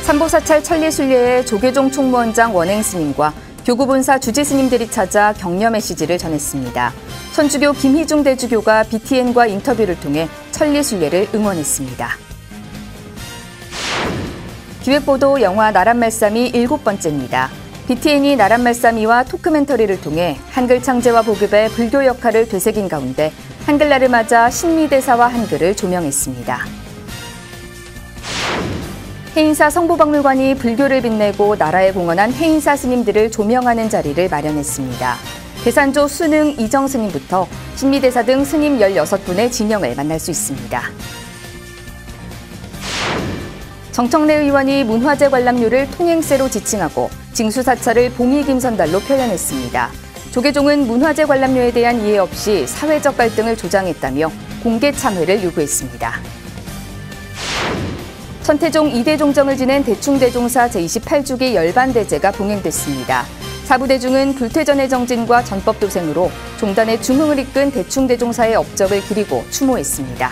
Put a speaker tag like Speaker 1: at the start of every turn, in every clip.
Speaker 1: 삼보사찰 천리순례에 조계종 총무원장 원행스님과 교구본사 주지스님들이 찾아 격려 메시지를 전했습니다. 천주교 김희중 대주교가 BTN과 인터뷰를 통해 천리순례를 응원했습니다. 기획보도 영화 나랏말씀이 7번째입니다. BTN이 나랏말씀이와 토크멘터리를 통해 한글 창제와 보급의 불교 역할을 되새긴 가운데 한글날을 맞아 신미대사와 한글을 조명했습니다. 해인사 성보박물관이 불교를 빛내고 나라에 공헌한 해인사 스님들을 조명하는 자리를 마련했습니다. 계산조 순흥 이정 스님부터 신미대사 등 스님 16분의 진영을 만날 수 있습니다. 정청래 의원이 문화재 관람료를 통행세로 지칭하고 징수사찰을 봉의김선달로 표현했습니다. 조계종은 문화재 관람료에 대한 이해 없이 사회적 갈등을 조장했다며 공개 참회를 요구했습니다. 천태종 2대 종정을 지낸 대충대종사 제28주기 열반대제가 봉행됐습니다. 사부대중은 불퇴전의 정진과 전법도생으로 종단의 중흥을 이끈 대충대종사의 업적을 기리고 추모했습니다.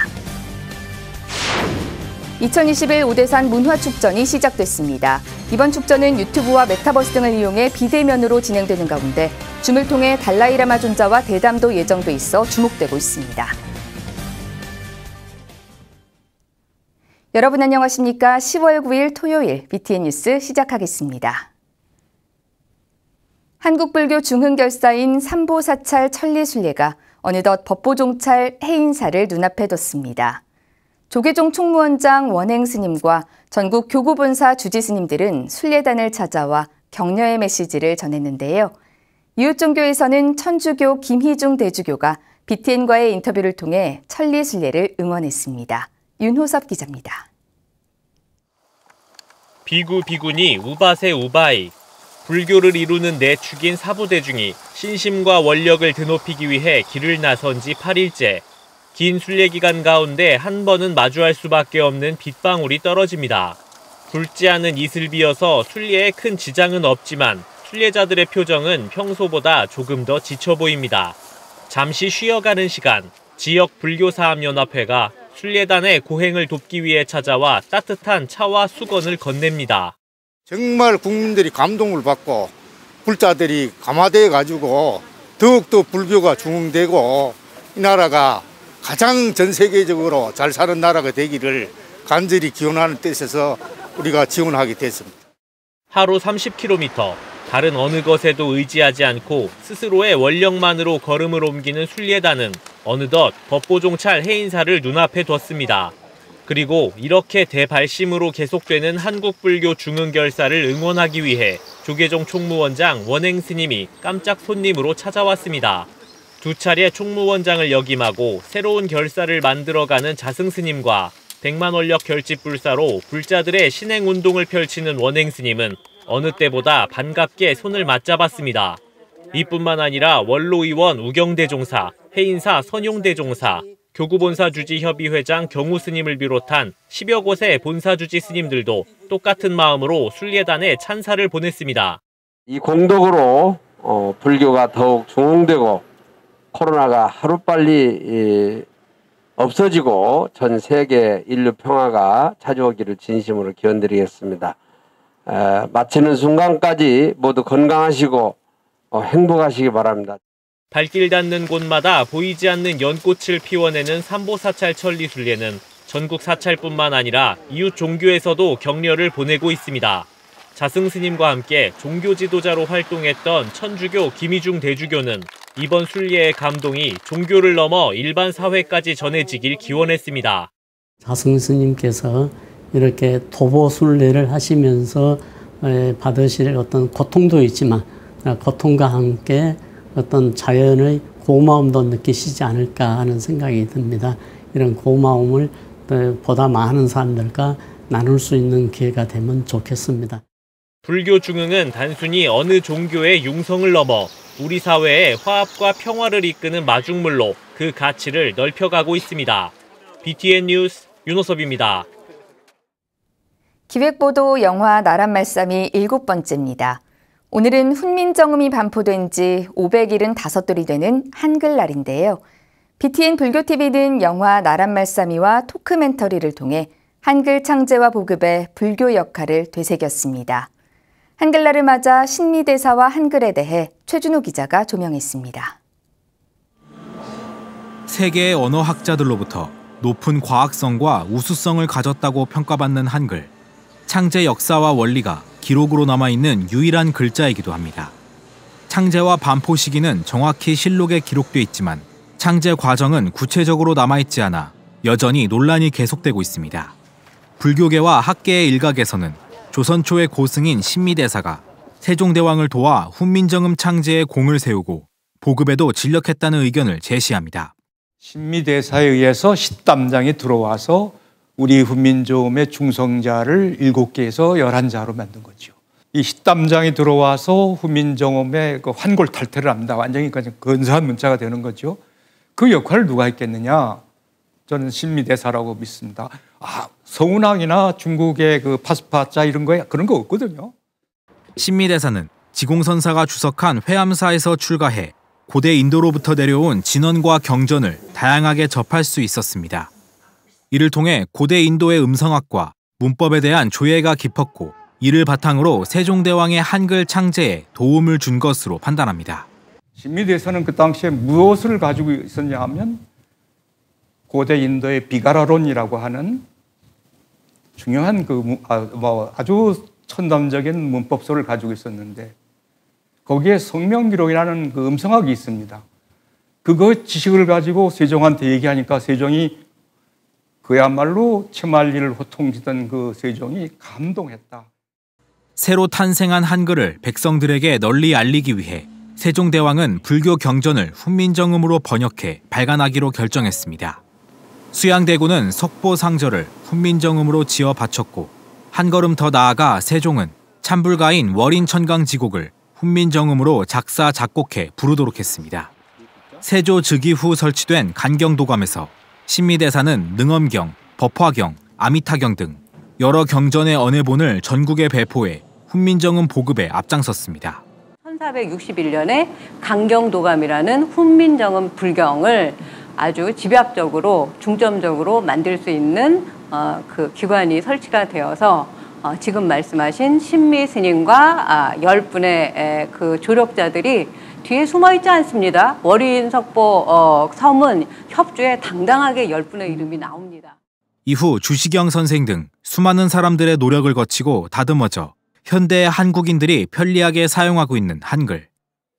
Speaker 1: 2021 오대산 문화축전이 시작됐습니다. 이번 축전은 유튜브와 메타버스 등을 이용해 비대면으로 진행되는 가운데 줌을 통해 달라이라마 존자와 대담도 예정돼 있어 주목되고 있습니다. 여러분 안녕하십니까? 10월 9일 토요일 BTN 뉴스 시작하겠습니다. 한국불교 중흥결사인 삼보사찰 천리순례가 어느덧 법보종찰 해인사를 눈앞에 뒀습니다. 조계종 총무원장 원행스님과 전국 교구본사 주지스님들은 순례단을 찾아와 격려의 메시지를 전했는데요. 이웃종교에서는 천주교 김희중 대주교가 BTN과의 인터뷰를 통해 천리순례를 응원했습니다. 윤호섭 기자입니다.
Speaker 2: 비구 비구니 우바세 우바이. 불교를 이루는 네 축인 사부대중이 신심과 원력을 드높이기 위해 길을 나선 지 8일째. 긴 순례 기간 가운데 한 번은 마주할 수밖에 없는 빗방울이 떨어집니다. 굵지 않은 이슬비여서 순례에 큰 지장은 없지만 순례자들의 표정은 평소보다 조금 더 지쳐 보입니다. 잠시 쉬어가는 시간, 지역 불교사업연합회가 순례단의 고행을 돕기 위해 찾아와 따뜻한 차와 수건을 건넵니다.
Speaker 3: 정말 국민들이 감동을 받고 불자들이 감화돼 가지고 더욱더 불교가 중흥되고 이 나라가 가장 전 세계적으로 잘 사는 나라가 되기를 간절히 기원하는 뜻에서 우리가 지원하게 됐습니다.
Speaker 2: 하루 30km, 다른 어느 것에도 의지하지 않고 스스로의 원력만으로 걸음을 옮기는 순례단은 어느덧 법보종찰 해인사를 눈앞에 뒀습니다. 그리고 이렇게 대발심으로 계속되는 한국불교 중흥결사를 응원하기 위해 조계종 총무원장 원행스님이 깜짝 손님으로 찾아왔습니다. 두 차례 총무원장을 역임하고 새로운 결사를 만들어가는 자승스님과 100만 원력 결집불사로 불자들의 신행운동을 펼치는 원행스님은 어느 때보다 반갑게 손을 맞잡았습니다. 이뿐만 아니라 원로의원 우경대종사, 해인사 선용대종사, 교구본사 주지협의회장 경우스님을 비롯한 10여 곳의 본사주지 스님들도 똑같은 마음으로 순례단에 찬사를 보냈습니다.
Speaker 4: 이 공덕으로 불교가 더욱 중흥되고 코로나가 하루빨리 없어지고 전 세계 인류 평화가 찾아오기를 진심으로 기원드리겠습니다. 마치는 순간까지 모두 건강하시고 행복하시기 바랍니다.
Speaker 2: 발길 닿는 곳마다 보이지 않는 연꽃을 피워내는 삼보사찰 천리순례는 전국 사찰뿐만 아니라 이웃 종교에서도 격려를 보내고 있습니다. 자승스님과 함께 종교 지도자로 활동했던 천주교 김희중 대주교는 이번 순례의 감동이 종교를 넘어 일반 사회까지 전해지길 기원했습니다.
Speaker 5: 자승스님께서 이렇게 도보 순례를 하시면서 받으실 어떤 고통도 있지만 고통과 함께 어떤 자연의 고마움도 느끼시지 않을까 하는 생각이 듭니다. 이런 고마움을 보다 많은 사람들과 나눌 수 있는 기회가 되면 좋겠습니다.
Speaker 2: 불교 중흥은 단순히 어느 종교의 융성을 넘어 우리 사회의 화합과 평화를 이끄는 마중물로 그 가치를 넓혀가고 있습니다. BTN 뉴스 윤호섭입니다.
Speaker 1: 기획보도 영화 나랏말씀이 7번째입니다. 오늘은 훈민정음이 반포된 지 575돌이 되는 한글날인데요. BTN 불교TV는 영화 나랏말씀이와 토크멘터리를 통해 한글 창제와 보급에 불교 역할을 되새겼습니다. 한글날을 맞아 신미대사와 한글에 대해 최준호 기자가 조명했습니다.
Speaker 6: 세계의 언어학자들로부터 높은 과학성과 우수성을 가졌다고 평가받는 한글. 창제 역사와 원리가 기록으로 남아있는 유일한 글자이기도 합니다. 창제와 반포 시기는 정확히 실록에 기록돼 있지만 창제 과정은 구체적으로 남아있지 않아 여전히 논란이 계속되고 있습니다. 불교계와 학계의 일각에서는 조선 초의 고승인 신미대사가 세종대왕을 도와 훈민정음 창제에 공을 세우고 보급에도 진력했다는 의견을 제시합니다.
Speaker 7: 신미대사에 의해서 10담장이 들어와서 우리 훈민정음의 중성자를 7개에서 11자로 만든 거죠. 이 10담장이 들어와서 훈민정음의 그 환골 탈퇴를 합니다. 완전히 근사한 문자가 되는 거죠. 그 역할을 누가 했겠느냐? 저는 신미대사라고 믿습니다. 서운항이나 중국의 그 파스파자 이런 거에 그런 거 없거든요.
Speaker 6: 신미대사는 지공선사가 주석한 회암사에서 출가해 고대 인도로부터 내려온 진언과 경전을 다양하게 접할 수 있었습니다. 이를 통해 고대 인도의 음성학과 문법에 대한 조예가 깊었고 이를 바탕으로 세종대왕의 한글 창제에 도움을 준 것으로 판단합니다.
Speaker 7: 신미대사는 그 당시에 무엇을 가지고 있었냐 하면 고대 인도의 비가라론이라고 하는 중요한 아주 천담적인 문법서를 가지고 있었는데 거기에 성명기록이라는 그 음성학이 있습니다. 그거 지식을 가지고 세종한테 얘기하니까 세종이 그야말로 채말리를 호통지던 그 세종이 감동했다.
Speaker 6: 새로 탄생한 한글을 백성들에게 널리 알리기 위해 세종대왕은 불교 경전을 훈민정음으로 번역해 발간하기로 결정했습니다. 수양대군은 석보상절을 훈민정음으로 지어 바쳤고 한 걸음 더 나아가 세종은 참불가인 월인천강지곡을 훈민정음으로 작사 작곡해 부르도록 했습니다. 세조 즉위 후 설치된 간경도감에서 신미대사는 능엄경, 법화경, 아미타경 등 여러 경전의 언해본을 전국에 배포해 훈민정음 보급에 앞장섰습니다.
Speaker 8: 1461년에 간경도감이라는 훈민정음 불경을 아주 집약적으로 중점적으로 만들 수 있는 그 기관이 설치가 되어서 지금 말씀하신 신미 스님과 10분의 그 조력자들이 뒤에 숨어 있지 않습니다. 월인석보 섬은 협주에 당당하게 10분의 이름이 나옵니다.
Speaker 6: 이후 주시경 선생 등 수많은 사람들의 노력을 거치고 다듬어져 현대의 한국인들이 편리하게 사용하고 있는 한글.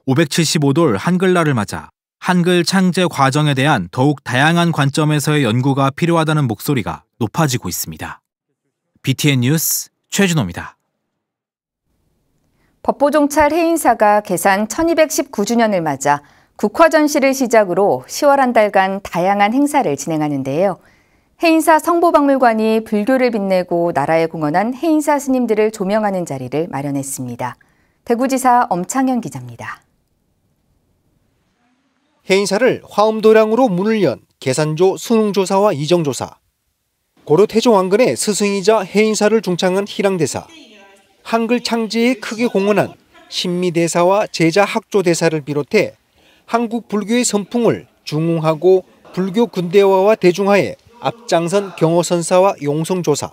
Speaker 6: 575돌 한글날을 맞아 한글 창제 과정에 대한 더욱 다양한 관점에서의 연구가 필요하다는 목소리가 높아지고 있습니다. BTN 뉴스 최준호입니다.
Speaker 1: 법보종찰 해인사가 개산 1219주년을 맞아 국화전시를 시작으로 10월 한 달간 다양한 행사를 진행하는데요. 해인사 성보박물관이 불교를 빛내고 나라에 공헌한 해인사 스님들을 조명하는 자리를 마련했습니다. 대구지사 엄창현 기자입니다.
Speaker 9: 해인사를 화엄도량으로 문을 연 계산조 수능조사와 이정조사, 고려 태조왕건의 스승이자 해인사를 중창한 희랑대사, 한글 창제에 크게 공헌한 신미대사와 제자학조대사를 비롯해 한국 불교의 선풍을 중흥하고 불교 근대화와 대중화에 앞장선 경호선사와 용성조사,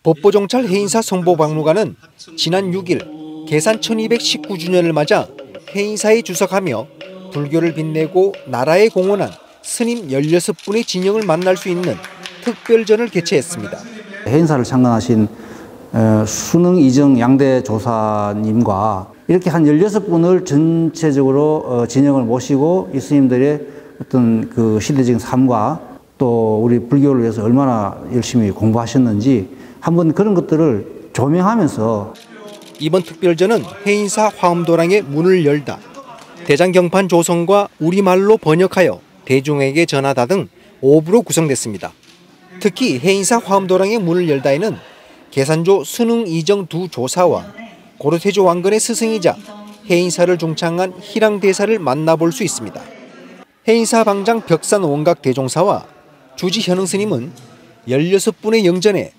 Speaker 9: 법보종찰 해인사 성보박물관은 지난 6일 개산 1219주년을 맞아 해인사에 주석하며 불교를 빛내고 나라에 공헌한 스님 16분의 진영을 만날 수 있는 특별전을 개최했습니다.
Speaker 10: 해인사를 창건하신 수능 이정 양대 조사님과 이렇게 한 16분을 전체적으로 진영을 모시고 이 스님들의 어떤 그 시대적인 삶과 또 우리 불교를 위해서 얼마나 열심히 공부하셨는지 한번 그런 것들을 조명하면서
Speaker 9: 이번 특별전은 해인사 화엄도량의 문을 열다, 대장경판 조성과 우리말로 번역하여 대중에게 전하다 등 5부로 구성됐습니다. 특히 해인사 화엄도량의 문을 열다에는 계산조 수능 이정 두 조사와 고려태조 왕건의 스승이자 해인사를 중창한 희랑대사를 만나볼 수 있습니다. 해인사 방장 벽산 원각 대종사와 주지 현흥 스님은 16분의 영전에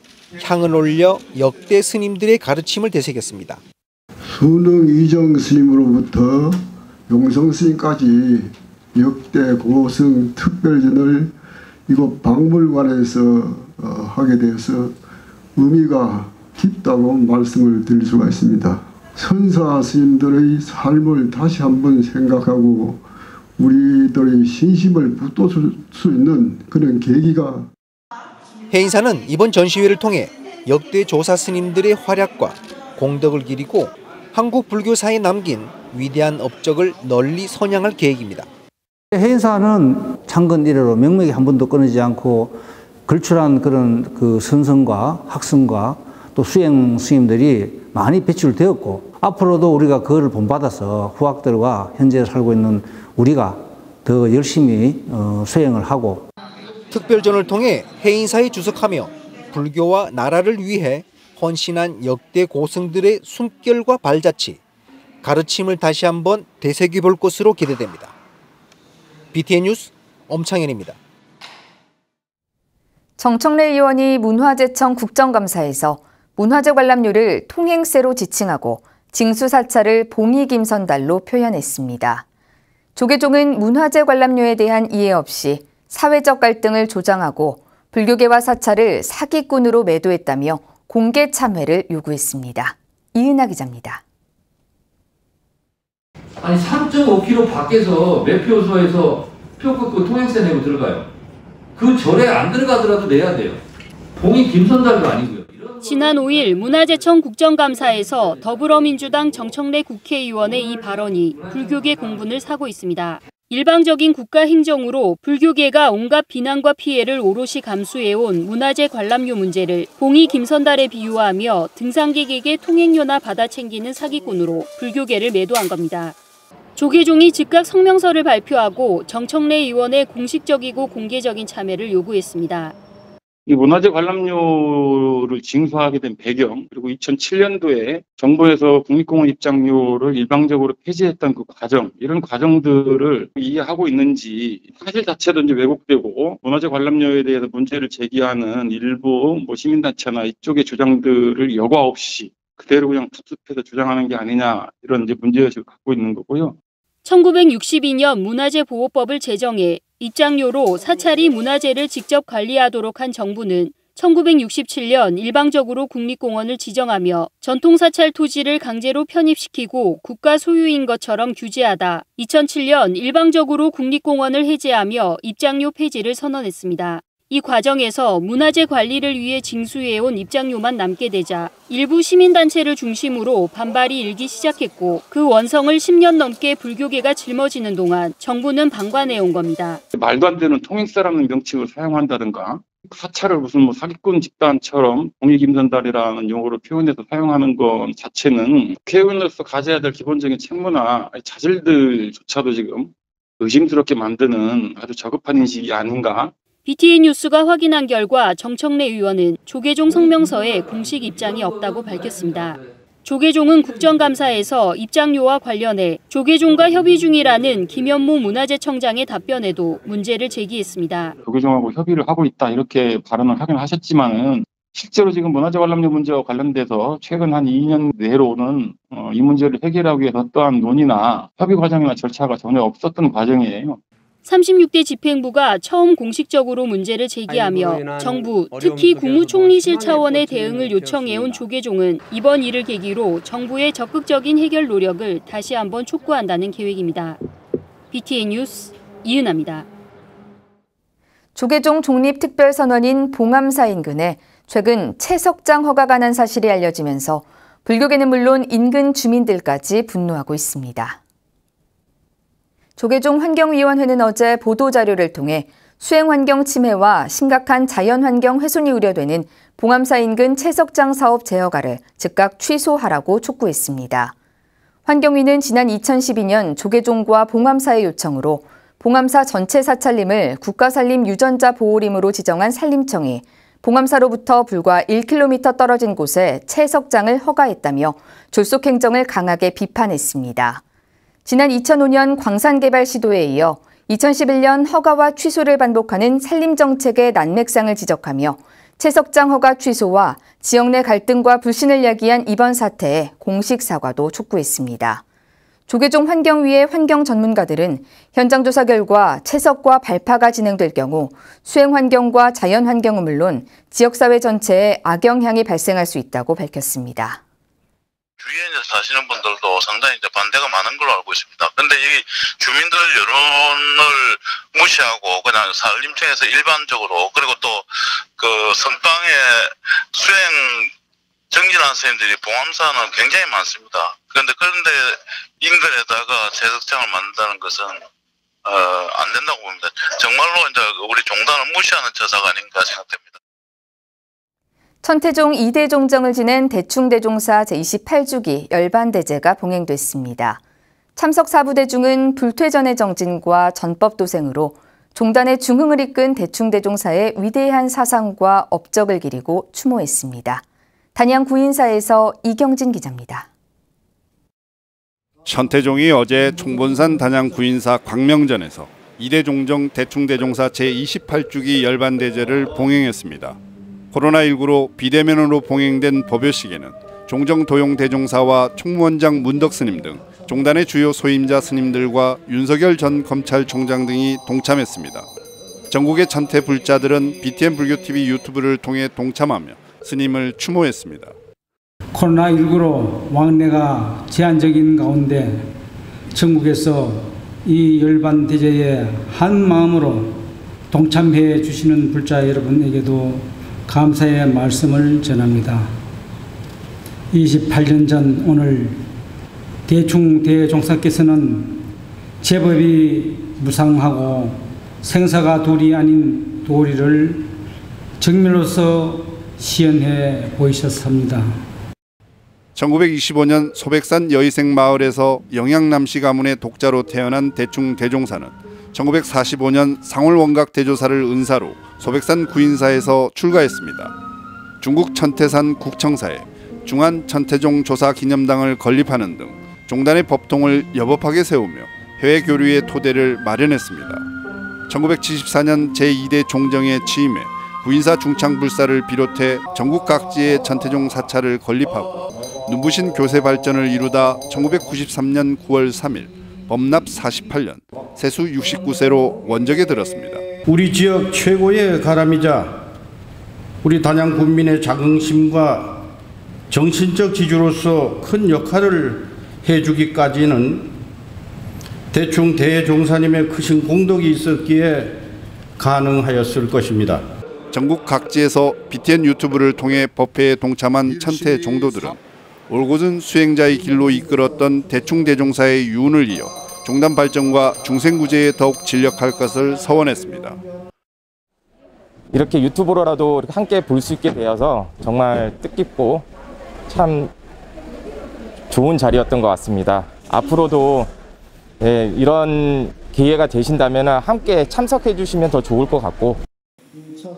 Speaker 9: 향을 올려 역대 스님들의 가르침을 되새겼습니다.
Speaker 11: 수능 이정 스님으로부터 용성 스님까지 역대 고승 특별전을 이곳 박물관에서 하게 되어서 의미가 깊다고 말씀을 드릴 수가 있습니다. 선사 스님들의 삶을 다시 한번 생각하고 우리들의 신심을 북돋을 수 있는 그런 계기가.
Speaker 9: 해인사는 이번 전시회를 통해 역대 조사 스님들의 활약과 공덕을 기리고 한국 불교사에 남긴 위대한 업적을 널리 선양할 계획입니다.
Speaker 10: 해인사는 창건 이래로 명맥이 한 번도 끊이지 않고 걸출한 그런 그 선성과 학성과 또 수행 스님들이 많이 배출되었고, 앞으로도 우리가 그거를 본받아서 후학들과 현재 살고 있는 우리가 더 열심히 수행을 하고.
Speaker 9: 특별전을 통해 해인사에 주석하며 불교와 나라를 위해 헌신한 역대 고승들의 숨결과 발자취, 가르침을 다시 한번 되새겨볼 것으로 기대됩니다. BTN 뉴스 엄창현입니다.
Speaker 1: 정청래 의원이 문화재청 국정감사에서 문화재 관람료를 통행세로 지칭하고 징수사찰을 봉익임선달로 표현했습니다. 조계종은 문화재 관람료에 대한 이해 없이 사회적 갈등을 조장하고 불교계와 사찰을 사기꾼으로 매도했다며 공개 참회를 요구했습니다. 이은하 기자입니다.
Speaker 12: 아니 3.5km 밖에서 매표소에서 표 끊고 통행세 내고 들어가요. 그 절에 안 들어가더라도 내야 돼요. 봉익 김선달도 아니고요.
Speaker 13: 지난 5일 문화재청 국정감사에서 더불어민주당 정청래 국회의원의 이 발언이 불교계 공분을 사고 있습니다. 일방적인 국가 행정으로 불교계가 온갖 비난과 피해를 오롯이 감수해온 문화재 관람료 문제를 봉익 김선달에 비유하며 등산객에게 통행료나 받아 챙기는 사기꾼으로 불교계를 매도한 겁니다. 조계종이 즉각 성명서를 발표하고 정청래 의원의 공식적이고 공개적인 참여를 요구했습니다.
Speaker 14: 이 문화재 관람료를 징수하게 된 배경, 그리고 2007년도에 정부에서 국립공원 입장료를 일방적으로 폐지했던 그 과정, 이런 과정들을 이해하고 있는지 사실 자체도 이제 왜곡되고 문화재 관람료에 대해서 문제를 제기하는 일부 시민단체나 이쪽의 주장들을 여과 없이 그대로 그냥 답습해서 주장하는 게 아니냐, 이런 이제 문제의식을 갖고 있는 거고요.
Speaker 13: 1962년 문화재보호법을 제정해 입장료로 사찰이 문화재를 직접 관리하도록 한 정부는 1967년 일방적으로 국립공원을 지정하며 전통사찰 토지를 강제로 편입시키고 국가 소유인 것처럼 규제하다 2007년 일방적으로 국립공원을 해제하며 입장료 폐지를 선언했습니다. 이 과정에서 문화재 관리를 위해 징수해온 입장료만 남게 되자 일부 시민단체를 중심으로 반발이 일기 시작했고 그 원성을 10년 넘게 불교계가 짊어지는 동안 정부는 방관해온 겁니다.
Speaker 14: 말도 안 되는 통행세라는 명칭을 사용한다든가 사찰을 무슨 사기꾼 집단처럼 봉익임선달이라는 용어로 표현해서 사용하는 것 자체는 국회의원으로서 가져야 될 기본적인 책무나 자질들조차도 지금 의심스럽게 만드는 아주 저급한 인식이 아닌가.
Speaker 13: BTN 뉴스가 확인한 결과 정청래 의원은 조계종 성명서에 공식 입장이 없다고 밝혔습니다. 조계종은 국정감사에서 입장료와 관련해 조계종과 협의 중이라는 김현모 문화재청장의 답변에도 문제를 제기했습니다.
Speaker 14: 조계종하고 협의를 하고 있다, 이렇게 발언을 하긴 하셨지만은 실제로 지금 문화재 관람료 문제와 관련돼서 최근 한 2년 내로는 이 문제를 해결하기 위해서 어떠한 논의나 협의 과정이나 절차가 전혀 없었던 과정이에요.
Speaker 13: 36대 집행부가 처음 공식적으로 문제를 제기하며 정부, 특히 국무총리실 차원의 대응을 요청해온 조계종은 이번 일을 계기로 정부의 적극적인 해결 노력을 다시 한번 촉구한다는 계획입니다. BTN 뉴스 이은하입니다.
Speaker 1: 조계종 독립특별선원인 봉암사 인근에 최근 채석장 허가가 난 사실이 알려지면서 불교계는 물론 인근 주민들까지 분노하고 있습니다. 조계종 환경위원회는 어제 보도자료를 통해 수행환경 침해와 심각한 자연환경 훼손이 우려되는 봉암사 인근 채석장 사업 재허가를 즉각 취소하라고 촉구했습니다. 환경위는 지난 2012년 조계종과 봉암사의 요청으로 봉암사 전체 사찰림을 국가산림 유전자 보호림으로 지정한 산림청이 봉암사로부터 불과 1km 떨어진 곳에 채석장을 허가했다며 졸속 행정을 강하게 비판했습니다. 지난 2005년 광산개발 시도에 이어 2011년 허가와 취소를 반복하는 산림정책의 난맥상을 지적하며 채석장 허가 취소와 지역 내 갈등과 불신을 야기한 이번 사태에 공식 사과도 촉구했습니다. 조계종 환경위의 환경 전문가들은 현장 조사 결과 채석과 발파가 진행될 경우 수행 환경과 자연 환경은 물론 지역사회 전체에 악영향이 발생할 수 있다고 밝혔습니다.
Speaker 15: 주위에 사시는 분들도 상당히 반대가 많은 걸로 알고 있습니다. 그런데 이 주민들 여론을 무시하고 그냥 산림청에서 일반적으로 그리고 또 그 선방에 수행 정진한 선생님들이 봉암사는 굉장히 많습니다. 그런데 인근에다가 채석장을 만든다는 것은 안 된다고 봅니다. 정말로 이제 우리 종단을 무시하는 처사가 아닌가 생각됩니다.
Speaker 1: 천태종 2대 종정을 지낸 대충대종사 제28주기 열반대제가 봉행됐습니다. 참석 사부대중은 불퇴전의 정진과 전법도생으로 종단의 중흥을 이끈 대충대종사의 위대한 사상과 업적을 기리고 추모했습니다. 단양 구인사에서 이경진 기자입니다.
Speaker 16: 천태종이 어제 총본산 단양 구인사 광명전에서 2대 종정 대충대종사 제28주기 열반대제를 봉행했습니다. 코로나19로 비대면으로 봉행된 법요식에는 종정 도용 대종사와 총무원장 문덕 스님 등 종단의 주요 소임자 스님들과 윤석열 전 검찰총장 등이 동참했습니다. 전국의 천태 불자들은 BTN 불교TV 유튜브를 통해 동참하며 스님을 추모했습니다.
Speaker 17: 코로나19로 왕래가 제한적인 가운데 전국에서 이 열반 대제에 한 마음으로 동참해 주시는 불자 여러분에게도 감사의 말씀을 전합니다. 28년 전 오늘 대충대종사께서는 제법이 무상하고 생사가 둘이 아닌 도리를 정밀로서 시연해 보이셨습니다.
Speaker 16: 1925년 소백산 여의생 마을에서 영양남씨 가문의 독자로 태어난 대충대종사는 1945년 상월원각 대조사를 은사로 소백산 구인사에서 출가했습니다. 중국 천태산 국청사에 중한 천태종 조사 기념당을 건립하는 등 종단의 법통을 여법하게 세우며 해외 교류의 토대를 마련했습니다. 1974년 제2대 종정에 취임해 구인사 중창불사를 비롯해 전국 각지의 천태종 사찰을 건립하고 눈부신 교세 발전을 이루다 1993년 9월 3일 범납 48년 세수 69세로 원적에 들었습니다.
Speaker 18: 우리 지역 최고의 가람이자 우리 단양 군민의 자긍심과 정신적 지주로서 큰 역할을 해주기까지는 대충 대종사님의 크신 공덕이 있었기에 가능하였을 것입니다.
Speaker 16: 전국 각지에서 BTN 유튜브를 통해 법회에 동참한 천태 종도들은 올곧은 수행자의 길로 이끌었던 대충대종사의 유운을 이어 종단 발전과 중생구제에 더욱 진력할 것을 서원했습니다.
Speaker 19: 이렇게 유튜브로라도 함께 볼 수 있게 되어서 정말 뜻깊고 참 좋은 자리였던 것 같습니다. 앞으로도 이런 기회가 되신다면 함께 참석해 주시면 더 좋을 것 같고.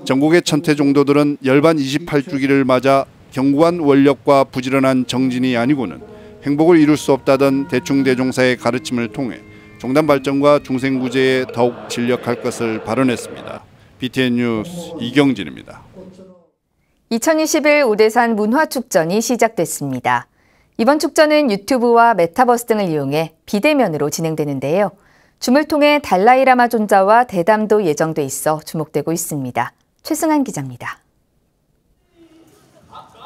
Speaker 16: 전국의 천태 종도들은 열반 28주기를 맞아 견고한 원력과 부지런한 정진이 아니고는 행복을 이룰 수 없다던 대충대종사의 가르침을 통해 종단 발전과 중생구제에 더욱 진력할 것을 발언했습니다. BTN 뉴스 이경진입니다.
Speaker 1: 2021 오대산 문화축전이 시작됐습니다. 이번 축전은 유튜브와 메타버스 등을 이용해 비대면으로 진행되는데요. 줌을 통해 달라이라마 존자와 대담도 예정돼 있어 주목되고 있습니다. 최승한 기자입니다.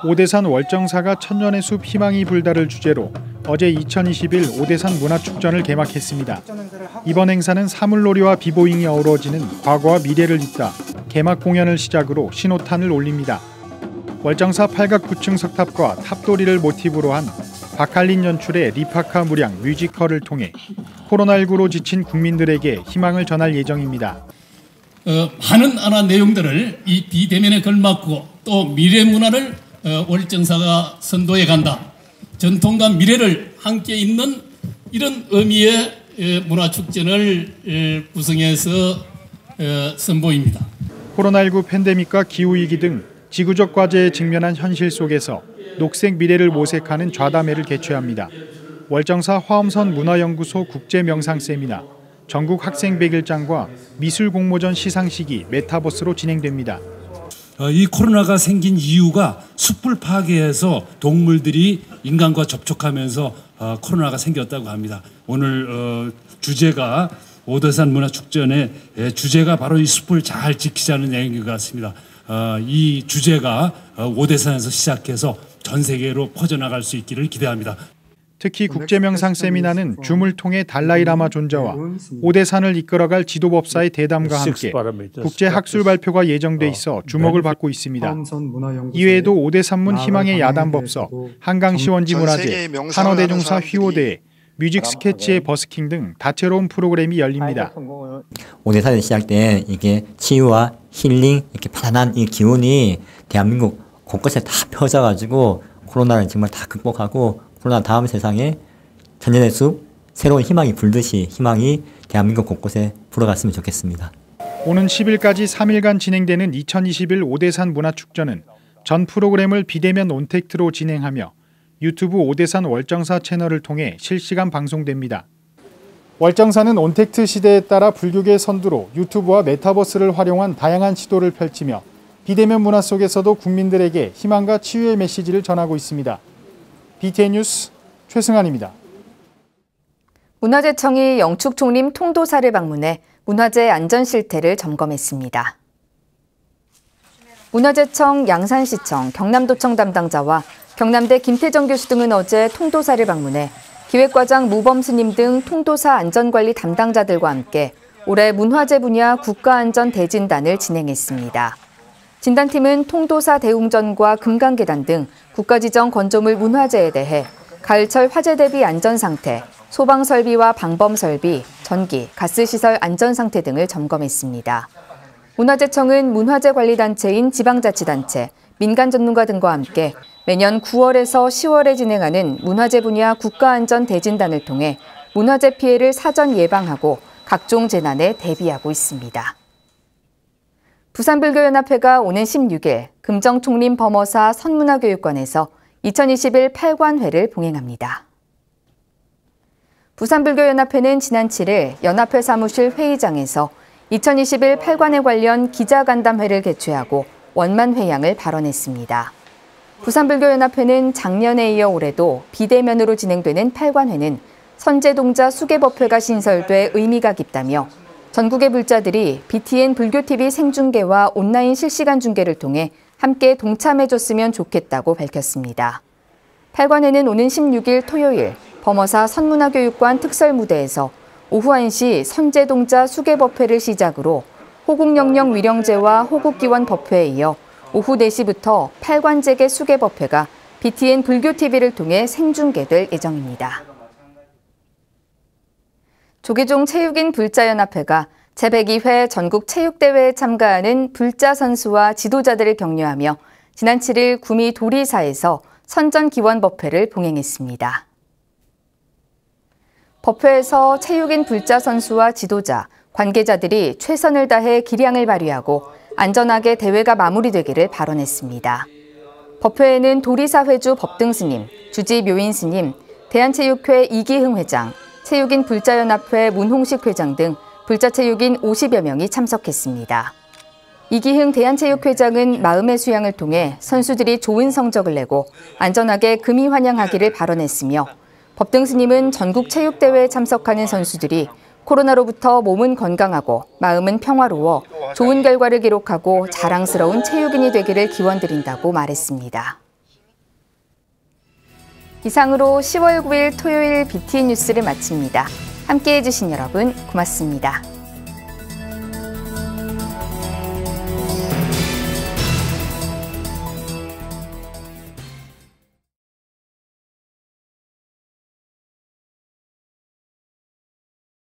Speaker 20: 오대산 월정사가 천년의 숲 희망이 불달을 주제로 어제 2021 오대산 문화축전을 개막했습니다. 이번 행사는 사물놀이와 비보잉이 어우러지는 과거와 미래를 잇다 개막 공연을 시작으로 신호탄을 올립니다. 월정사 팔각구층 석탑과 탑도리를 모티브로 한 박할린 연출의 리파카 무량 뮤지컬을 통해 코로나19로 지친 국민들에게 희망을 전할 예정입니다.
Speaker 21: 많은 내용들을 이 비대면에 걸맞고 또 미래 문화를 월정사가 선도해 간다. 전통과 미래를 함께 있는 이런 의미의 문화축전을 구성해서 선보입니다.
Speaker 20: 코로나19 팬데믹과 기후위기 등 지구적 과제에 직면한 현실 속에서 녹색 미래를 모색하는 좌담회를 개최합니다. 월정사 화엄선 문화연구소 국제명상세미나, 전국 학생 100일장과 미술 공모전 시상식이 메타버스로 진행됩니다.
Speaker 22: 이 코로나가 생긴 이유가 숯불 파괴해서 동물들이 인간과 접촉하면서 코로나가 생겼다고 합니다. 오늘 주제가 오대산 문화축전의 주제가 바로 이 숲을 잘 지키자는 내용인 것 같습니다. 이 주제가 오대산에서 시작해서 전 세계로 퍼져나갈 수 있기를 기대합니다.
Speaker 20: 특히 국제명상 세미나는 줌을 통해 달라이라마 존자와 오대산을 이끌어갈 지도법사의 대담과 함께 국제학술 발표가 예정돼 있어 주목을 받고 있습니다. 이외에도 오대산문 희망의 야단법서, 한강시원지 문화제, 한어대종사 휘호대회, 뮤직 스케치의 버스킹 등 다채로운 프로그램이 열립니다.
Speaker 3: 오대산에서 시작된 이게 치유와 힐링, 이렇게 편안한 이 기운이 대한민국 곳곳에 다 펴져가지고 코로나를 정말 다 극복하고 코로나 다음 세상에 천년의 숲, 새로운 희망이 불듯이 희망이 대한민국 곳곳에 불어갔으면 좋겠습니다.
Speaker 20: 오는 10일까지 3일간 진행되는 2021 오대산 문화축전은 전 프로그램을 비대면 온택트로 진행하며 유튜브 오대산 월정사 채널을 통해 실시간 방송됩니다. 월정사는 온택트 시대에 따라 불교계 선두로 유튜브와 메타버스를 활용한 다양한 시도를 펼치며 비대면 문화 속에서도 국민들에게 희망과 치유의 메시지를 전하고 있습니다. BTN 뉴스 최승환입니다.
Speaker 1: 문화재청이 영축총림 통도사를 방문해 문화재 안전 실태를 점검했습니다. 문화재청, 양산시청, 경남도청 담당자와 경남대 김태정 교수 등은 어제 통도사를 방문해 기획과장 무범스님 등 통도사 안전관리 담당자들과 함께 올해 문화재 분야 국가안전대진단을 진행했습니다. 진단팀은 통도사 대웅전과 금강계단 등 국가지정 건조물 문화재에 대해 가을철 화재 대비 안전상태, 소방설비와 방범설비, 전기, 가스시설 안전상태 등을 점검했습니다. 문화재청은 문화재관리단체인 지방자치단체, 민간전문가 등과 함께 매년 9월에서 10월에 진행하는 문화재 분야 국가안전대진단을 통해 문화재 피해를 사전 예방하고 각종 재난에 대비하고 있습니다. 부산불교연합회가 오는 16일 금정총림 범어사 선문화교육관에서 2021 8관회를 봉행합니다. 부산불교연합회는 지난 7일 연합회 사무실 회의장에서 2021 8관회 관련 기자간담회를 개최하고 원만회양을 발언했습니다. 부산불교연합회는 작년에 이어 올해도 비대면으로 진행되는 8관회는 선제동자 수계법회가 신설돼 의미가 깊다며 전국의 불자들이 BTN 불교TV 생중계와 온라인 실시간 중계를 통해 함께 동참해줬으면 좋겠다고 밝혔습니다. 8관회는 오는 16일 토요일 범어사 선문화교육관 특설무대에서 오후 1시 선제동자 수계법회를 시작으로 호국영령 위령제와 호국기원 법회에 이어 오후 4시부터 8관제계 수계법회가 BTN 불교TV를 통해 생중계될 예정입니다. 조계종 체육인 불자연합회가 제102회 전국체육대회에 참가하는 불자 선수와 지도자들을 격려하며 지난 7일 구미 도리사에서 선전기원법회를 봉행했습니다. 법회에서 체육인 불자 선수와 지도자, 관계자들이 최선을 다해 기량을 발휘하고 안전하게 대회가 마무리되기를 발언했습니다. 법회에는 도리사 회주 법등스님, 주지 묘인스님, 대한체육회 이기흥 회장, 체육인 불자연합회 문홍식 회장 등 불자체육인 50여 명이 참석했습니다. 이기흥 대한체육회장은 마음의 수양을 통해 선수들이 좋은 성적을 내고 안전하게 금이 환영하기를 발언했으며 법등스님은 전국체육대회에 참석하는 선수들이 코로나로부터 몸은 건강하고 마음은 평화로워 좋은 결과를 기록하고 자랑스러운 체육인이 되기를 기원드린다고 말했습니다. 이상으로 10월 9일 토요일 BTN 뉴스를 마칩니다. 함께해 주신 여러분 고맙습니다.